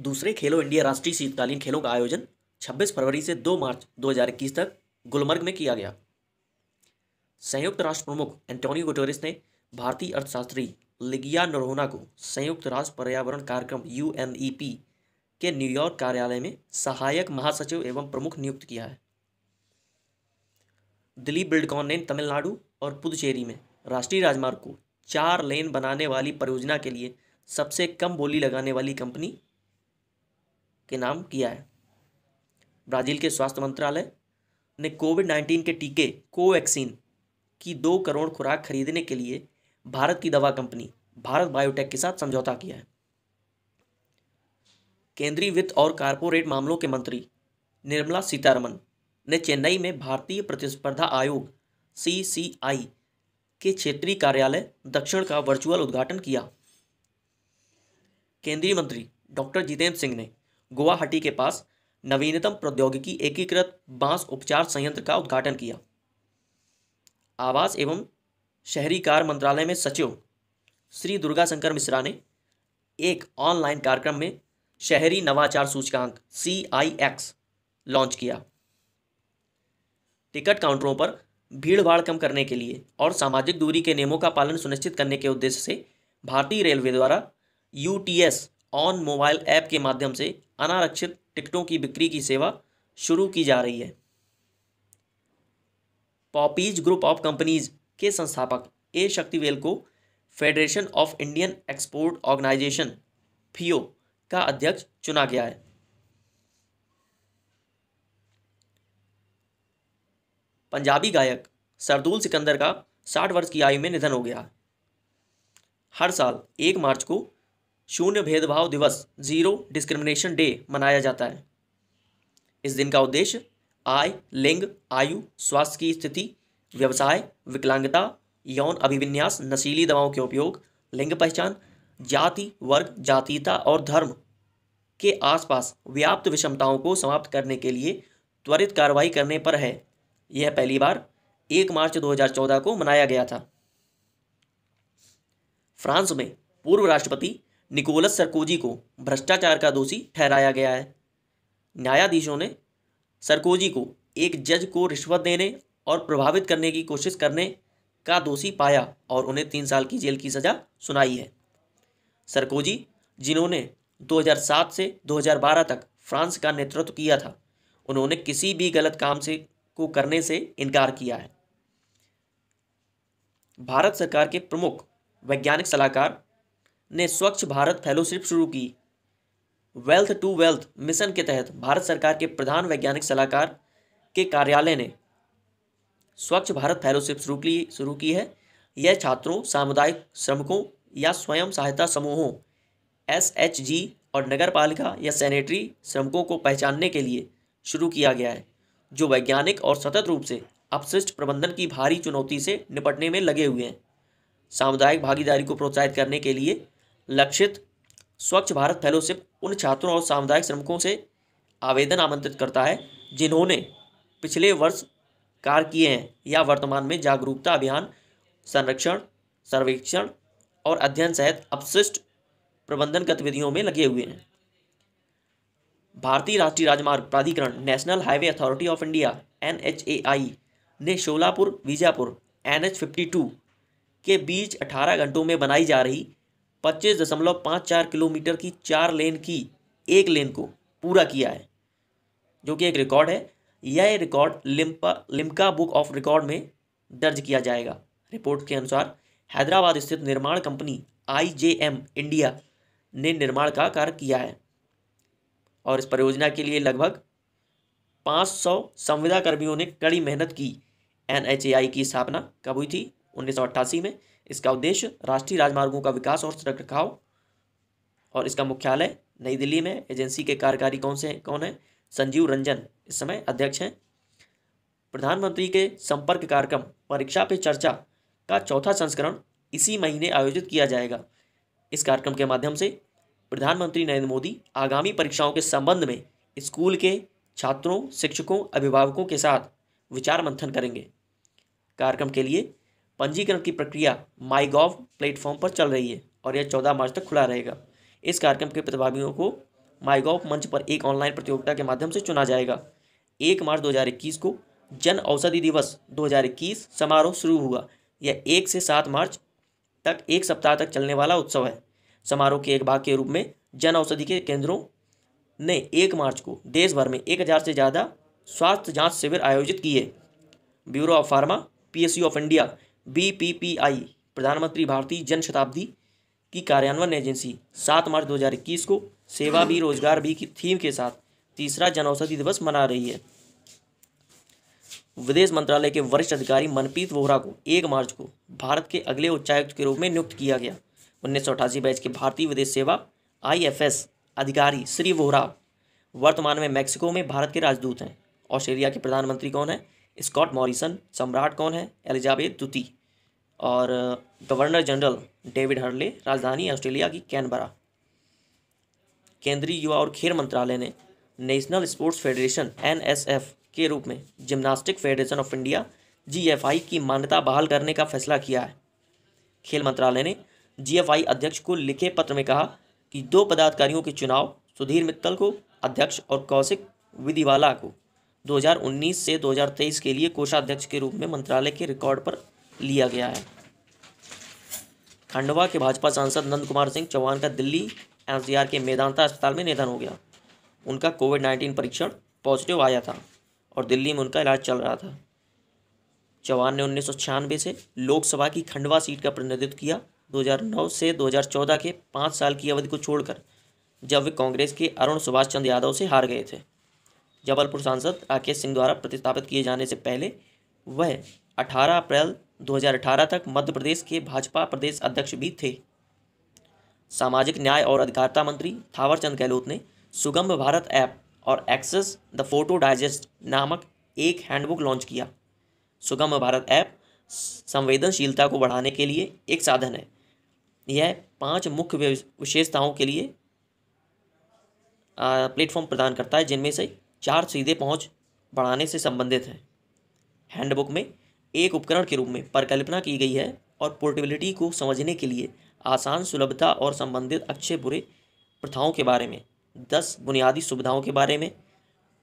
दूसरे खेलो इंडिया राष्ट्रीय शीतकालीन खेलों का आयोजन 26 फरवरी से 2 मार्च 2021 तक गुलमर्ग में किया गया। संयुक्त राष्ट्र प्रमुख एंटोनियो गुटेरेस ने भारतीय अर्थशास्त्री लिगिया नरोन्हा को संयुक्त राष्ट्र पर्यावरण कार्यक्रम UNEP के न्यूयॉर्क कार्यालय में सहायक महासचिव एवं प्रमुख नियुक्त किया है। दिलीप बिल्डकॉन ने तमिलनाडु और पुदुचेरी में राष्ट्रीय राजमार्ग को 4 लेन बनाने वाली परियोजना के लिए सबसे कम बोली लगाने वाली कंपनी के नाम किया है। ब्राजील के स्वास्थ्य मंत्रालय ने कोविड-19 के टीके कोवैक्सीन की 2 करोड़ खुराक खरीदने के लिए भारत की दवा कंपनी भारत बायोटेक के साथ समझौता किया है। केंद्रीय वित्त और कारपोरेट मामलों के मंत्री निर्मला सीतारमण ने चेन्नई में भारतीय प्रतिस्पर्धा आयोग CCI के क्षेत्रीय कार्यालय दक्षिण का वर्चुअल उद्घाटन किया। केंद्रीय मंत्री डॉक्टर जितेंद्र सिंह ने गुवाहाटी के पास नवीनतम प्रौद्योगिकी एकीकृत बांस उपचार संयंत्र का उद्घाटन किया। आवास एवं शहरी कार्य मंत्रालय में सचिव श्री दुर्गा शंकर मिश्रा ने एक ऑनलाइन कार्यक्रम में शहरी नवाचार सूचकांक CIX लॉन्च किया। टिकट काउंटरों पर भीड़भाड़ कम करने के लिए और सामाजिक दूरी के नियमों का पालन सुनिश्चित करने के उद्देश्य से भारतीय रेलवे द्वारा UTS ऑन मोबाइल ऐप के माध्यम से अनारक्षित टिकटों की बिक्री की सेवा शुरू की जा रही है। पॉपीज ग्रुप ऑफ कंपनीज के संस्थापक A शक्तिवेल को federation of Indian export organisation FIO का अध्यक्ष चुना गया है। पंजाबी गायक सरदूल सिकंदर का 60 वर्ष की आयु में निधन हो गया। हर साल 1 मार्च को शून्य भेदभाव दिवस जीरो डिस्क्रिमिनेशन डे मनाया जाता है। इस दिन का उद्देश्य आय, लिंग, आयु, स्वास्थ्य की स्थिति, व्यवसाय, विकलांगता, यौन अभिविन्यास, नशीली दवाओं के उपयोग, लिंग पहचान, जाति, वर्ग, जातीयता और धर्म के आसपास व्याप्त विषमताओं को समाप्त करने के लिए त्वरित कार्रवाई करने पर है। यह पहली बार 1 मार्च 2014 को मनाया गया था। फ्रांस में पूर्व राष्ट्रपति निकोलस सरकोजी को भ्रष्टाचार का दोषी ठहराया गया है। न्यायाधीशों ने सरकोजी को एक जज को रिश्वत देने और प्रभावित करने की कोशिश करने का दोषी पाया और उन्हें 3 साल की जेल की सजा सुनाई है। सरकोजी, जिन्होंने 2007 से 2012 तक फ्रांस का नेतृत्व किया था, उन्होंने किसी भी गलत काम को करने से इनकार किया है। भारत सरकार के प्रमुख वैज्ञानिक सलाहकार ने स्वच्छ भारत फेलोशिप शुरू की। वेल्थ टू वेल्थ मिशन के तहत भारत सरकार के प्रधान वैज्ञानिक सलाहकार के कार्यालय ने स्वच्छ भारत फेलोशिप शुरू की है। यह छात्रों, सामुदायिक श्रमिकों या स्वयं सहायता समूहों SHG और नगरपालिका या सैनिटरी श्रमिकों को पहचानने के लिए शुरू किया गया है, जो वैज्ञानिक और सतत रूप से अपशिष्ट प्रबंधन की भारी चुनौती से निपटने में लगे हुए हैं। सामुदायिक भागीदारी को प्रोत्साहित करने के लिए लक्षित स्वच्छ भारत फेलोशिप उन छात्रों और सामुदायिक श्रमिकों से आवेदन आमंत्रित करता है जिन्होंने पिछले वर्ष कार्य किए हैं या वर्तमान में जागरूकता अभियान, संरक्षण, सर्वेक्षण और अध्ययन सहित अपशिष्ट प्रबंधन गतिविधियों में लगे हुए हैं। भारतीय राष्ट्रीय राजमार्ग प्राधिकरण national highway authority of India NHAI ने शोलापुर बीजापुर NH52 के बीच 18 घंटों में बनाई जा रही 25.54 किलोमीटर की 4 लेन की 1 लेन को पूरा किया है, जो कि एक रिकॉर्ड है। यह record Limca book of record में दर्ज किया जाएगा। रिपोर्ट के अनुसार हैदराबाद स्थित निर्माण कंपनी IJM इंडिया ने निर्माण का कार्य किया है और इस परियोजना के लिए लगभग 500 संविदा कर्मियों ने कड़ी मेहनत की। NHAI की स्थापना कब हुई थी? 1988 में। इसका उद्देश्य राष्ट्रीय राजमार्गों का विकास और रखरखाव, और इसका मुख्यालय नई दिल्ली में। एजेंसी के कार्यकारी कौन है? संजीव रंजन इस समय अध्यक्ष हैं। प्रधानमंत्री के संपर्क कार्यक्रम परीक्षा पे चर्चा का 4था संस्करण इसी महीने आयोजित किया जाएगा। इस कार्यक्रम के माध्यम से प्रधानमंत्री नरेंद्र मोदी आगामी परीक्षाओं के संबंध में स्कूल के छात्रों, शिक्षकों, अभिभावकों के साथ विचार मंथन करेंगे। कार्यक्रम के लिए पंजीकरण की प्रक्रिया MyGov प्लेटफॉर्म पर चल रही है और यह 14 मार्च तक खुला रहेगा। इस कार्यक्रम के प्रतिभागियों को माईगॉव मंच पर एक ऑनलाइन प्रतियोगिता के माध्यम से चुना जाएगा। 1 मार्च 2021 को जन औषधि दिवस 2021 समारोह शुरू हुआ। यह 1 से 7 मार्च तक एक सप्ताह तक चलने वाला उत्सव है। समारोह के एक भाग के रूप में जन औषधि के केंद्रों ने 1 मार्च को देश भर में 1000 से ज़्यादा स्वास्थ्य जांच शिविर आयोजित किए। Bureau of pharma, PSU of India, BPPI, प्रधानमंत्री भारतीय जन शताब्दी की कार्यान्वयन एजेंसी 7 मार्च 2021 को सेवा भी रोजगार भी की थीम के साथ तीसरा जन औषधि दिवस मना रही है। विदेश मंत्रालय के वरिष्ठ अधिकारी मनप्रीत वोहरा को 1 मार्च को भारत के अगले उच्चायुक्त के रूप में नियुक्त किया गया। 1988 बैच के भारतीय विदेश सेवा IFS अधिकारी श्री वोहरा वर्तमान में मैक्सिको में भारत के राजदूत हैं। ऑस्ट्रेलिया के प्रधानमंत्री कौन है? Scott Morrison. सम्राट कौन है? एलिजाबेथ द्वितीय। और गवर्नर जनरल डेविड हर्ले। राजधानी ऑस्ट्रेलिया की कैनबरा। केंद्रीय युवा और खेल मंत्रालय ने नेशनल स्पोर्ट्स फेडरेशन NSF के रूप में gymnastic federation of India GFI की मान्यता बहाल करने का फैसला किया है। खेल मंत्रालय ने GFI अध्यक्ष को लिखे पत्र में कहा कि 2 पदाधिकारियों के चुनाव सुधीर मित्तल को अध्यक्ष और कौशिक विधिवाला को 2019 से 2023 के लिए कोषाध्यक्ष के रूप में मंत्रालय के रिकॉर्ड पर लिया गया है। खंडवा के भाजपा सांसद नंद कुमार सिंह चौहान का दिल्ली NCR के मेदांता अस्पताल में निधन हो गया। उनका कोविड-19 परीक्षण पॉजिटिव आया था और दिल्ली में उनका इलाज चल रहा था। चौहान ने 1996 से लोकसभा की खंडवा सीट का प्रतिनिधित्व किया। 2009 से 2014 के 5 साल की अवधि को छोड़कर जब वे कांग्रेस के अरुण सुभाष चंद्र यादव से हार गए थे। जबलपुर सांसद राकेश सिंह द्वारा प्रतिस्थापित किए जाने से पहले वह 18 अप्रैल 2018 तक मध्य प्रदेश के भाजपा प्रदेश अध्यक्ष भी थे। सामाजिक न्याय और अधिकारिता मंत्री थावरचंद गहलोत ने सुगम भारत ऐप और एक्सेस द फोटो डाइजेस्ट नामक एक हैंडबुक लॉन्च किया। सुगम भारत ऐप संवेदनशीलता को बढ़ाने के लिए एक साधन है। यह 5 मुख्य विशेषताओं के लिए प्लेटफॉर्म प्रदान करता है, जिनमें से 4 सीधे पहुंच बढ़ाने से संबंधित हैं। हैंडबुक में एक उपकरण के रूप में परिकल्पना की गई है और पोर्टेबिलिटी को समझने के लिए आसान, सुलभता और संबंधित अच्छे बुरे प्रथाओं के बारे में, 10 बुनियादी सुविधाओं के बारे में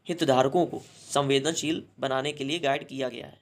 हितधारकों को संवेदनशील बनाने के लिए गाइड किया गया है।